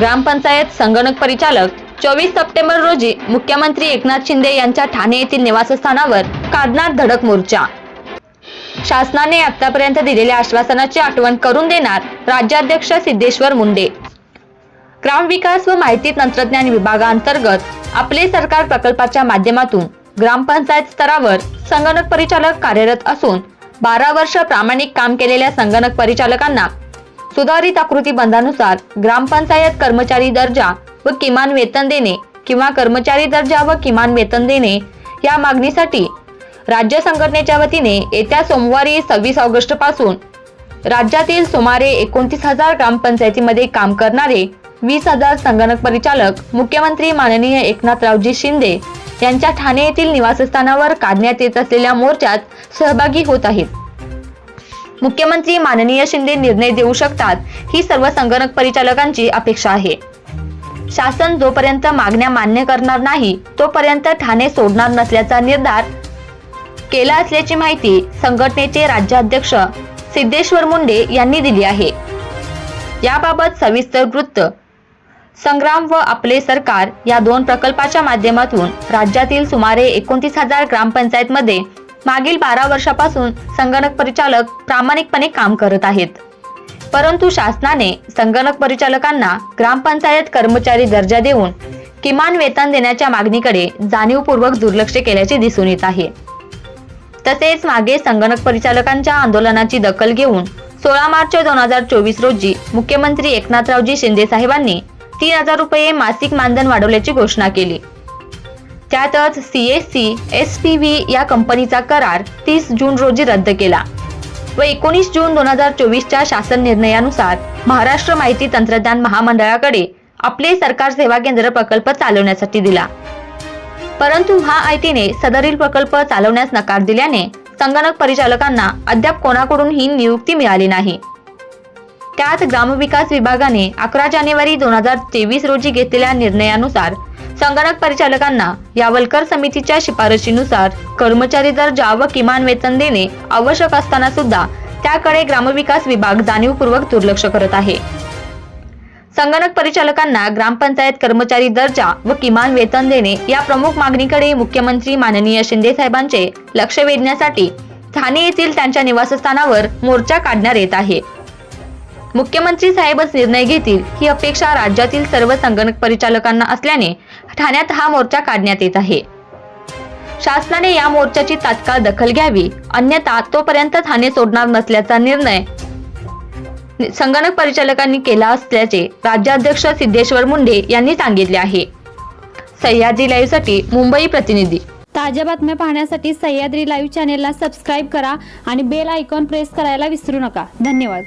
ग्रामपंचायत संगणक परिचालक 24 सप्टेंबर रोजी मुख्यमंत्री एकनाथ शिंदे यांच्या ठाणे येथील निवासस्थानावर काढणार धडक मोर्चा। शासनाने आतापर्यंत दिलेल्या आश्वासनाची आठवण करून देणार राज्याध्यक्ष सिद्धेश्वर मुंडे। ग्रामविकास व माहिती तंत्रज्ञान विभागांतर्गत आपले सरकार प्रकल्पाच्या माध्यमातून ग्रामपंचायत स्तरावर संगणक परिचालक कार्यरत असून 12 वर्ष प्रामाणिक काम केलेल्या संगणक परिचालकांना सुधारित आकृती बंधानुसार ग्रामपंचायत कर्मचारी दर्जा व किमान वेतन देणे किंवा कर्मचारी दर्जा व किमान वेतन देणे या मागणीसाठी राज्य संघटनेच्या वतीने येत्या सोमवारी 26 ऑगस्ट पासून राज्यातील सुमारे 29,000 ग्रामपंचायतीमध्ये काम करणारे 20,000 संगणक परिचालक मुख्यमंत्री माननीय एकनाथरावजी शिंदे यांच्या ठाणे येथील निवासस्थानावर काढण्यात येत असलेल्या मोर्चात सहभागी होत आहेत। मुख्यमंत्री माननीय शिंदे निर्णय देऊ शकतात ही सर्व संगणक परिचालकांची अपेक्षा आहे। शासन जोपर्यंत मागण्या मान्य करणार नाही तोपर्यंत ठाणे सोडणार नसल्याचा निर्धार केला असल्याची माहिती संघटनेचे राज्याध्यक्ष सिद्धेश्वर मुंडे यांनी दिली आहे। याबाबत सविस्तर वृत्त। संग्राम व आपले सरकार या दोन प्रकल्पाच्या माध्यमातून राज्यातील सुमारे 29,000 ग्रामपंचायतमध्ये मागील 12 वर्षापासून संगणक परिचालक प्रामाणिकपणे काम करत आहेत, परंतु शासनाने संगणक परिचालकांना ग्रामपंचायत कर्मचारी दर्जा देऊन किमान वेतन देण्याच्या मागणीकडे जाणीवपूर्वक दुर्लक्ष केल्याचे दिसून येत आहे। तसेच मागे संगणक परिचालकांच्या आंदोलनाची दखल घेऊन 16 मार्च 2024 रोजी मुख्यमंत्री एकनाथरावजी शिंदे साहेबांनी 3,000 रुपये मासिक मानधन वाढवल्याची घोषणा केली। त्यातच CSC SPV या कंपनीचा करार 30 जून रोजी रद्द केला व 19 जून 2024च्या शासन निर्णयानुसार महाराष्ट्र माहिती तंत्रज्ञान महामंडळाकडे आपले सरकार सेवा केंद्र प्रकल्प चालवण्यासाठी दिला, परंतु महाआयटीने सदरील प्रकल्प चालवण्यास नकार दिल्याने संगणक परिचालकांना अद्याप कोणाकडून ही नियुक्ती मिळाली नाही। त्यात ग्रामविकास विभागाने 11 जानेवारी 2023 रोजी घेतलेल्या निर्णयानुसार संगणक परिचालकांना यावलकर समितीच्या शिफारशीनुसार कर्मचारी दर्जा व किमान वेतन देणे आवश्यक असताना सुद्धा त्याकडे ग्रामविकास विभाग जाणीवपूर्वक दुर्लक्ष करत आहे। संगणक परिचालकांना ग्रामपंचायत कर्मचारी दर्जा व किमान वेतन देणे या प्रमुख मागणीकडे मुख्यमंत्री माननीय शिंदे साहेबांचे लक्ष वेधण्यासाठी ठाणे येथील त्यांच्या निवासस्थानावर मोर्चा काढण्यात येत आहे। मुख्यमंत्री साहेबच निर्णय घेतील ही अपेक्षा राज्यातील सर्व संगणक परिचालकांना असल्याने ठाण्यात हा मोर्चा काढण्यात येत आहे। शासनाने या मोर्चाची तात्काळ दखल घ्यावी, अन्यथा तोपर्यंत ठाणे सोडणार नसल्याचा निर्णय संगणक परिचालकांनी केला असल्याचे राज्याध्यक्ष सिद्धेश्वर मुंडे यांनी सांगितले आहे। सह्याद्री लाईव्ह साठी मुंबई प्रतिनिधी। ताज्या बातम्या पाहण्यासाठी सह्याद्री लाईव्ह चॅनेलला सबस्क्राईब करा आणि बेल आयकॉन प्रेस करायला विसरू नका। धन्यवाद।